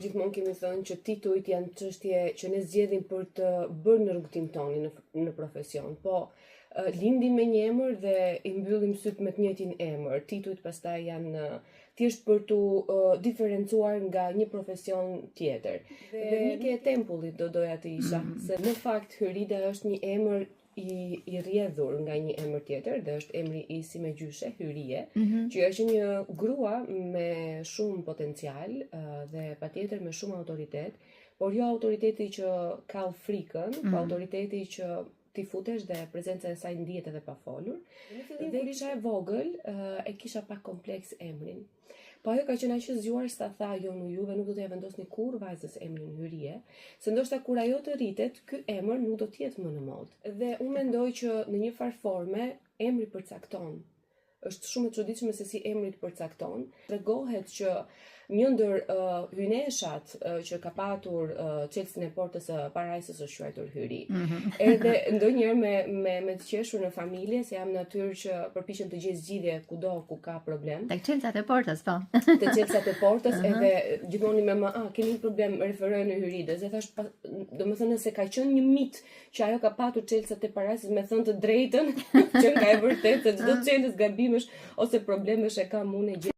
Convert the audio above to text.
gjithmonë kemi thënë që titujt janë çështje që ne zgjedhim për të bërë në rrugtim tonin në profesion, po lindim me një emër dhe i mbyllim syt me të njëjtin emër. Titujt pastaj janë thjesht për tu diferencuar nga një profesion tjetër. Dhe Mike e Tempullit doja të isha, se në fakt Hyrida është një emër i rrjedhur nga një emër tjetër, dhe është emri i si me gjyshe, Hyrie, që është një grua me shumë potencial dhe patjetër me shumë autoritet, por jo autoriteti që ka frikën, po autoriteti që ti futesh dhe prezenca e saj ndihet edhe pa folur. Në fillim kur isha e vogël, e kisha pak kompleks emrin. Po ajo ka qenë aq e zgjuar sa tha jo në juve nuk do t'ja vendosni kurrë vajzës emrin Hyrie, se ndoshta kur ajo të rritet, ky emër nuk do të jetë më në modë. Dhe unë mendoj që në një farë forme emri përcakton. Është shumë e çuditshme se si emri të përcakton. Tregohet që një ndër hyneshat që ka patur çelësin e portës së parajsës është quajtur Hyri. Edhe ndonjëherë me të qeshur në familje, se jam natyrë që përpiqem të gjej zgjidhje kudo ku ka problem. Tek çelësat e portës, po. Te çelësat e portës, edhe gjithmonë me keni një problem, referoj në Hyridës. Dhe thash, domethënë se ka qenë një mit që ajo ka patur çelësat e parajsës, me thënë të drejtën, që nga e vërtetë se çdo çelës gabimesh ose problemesh e kam unë.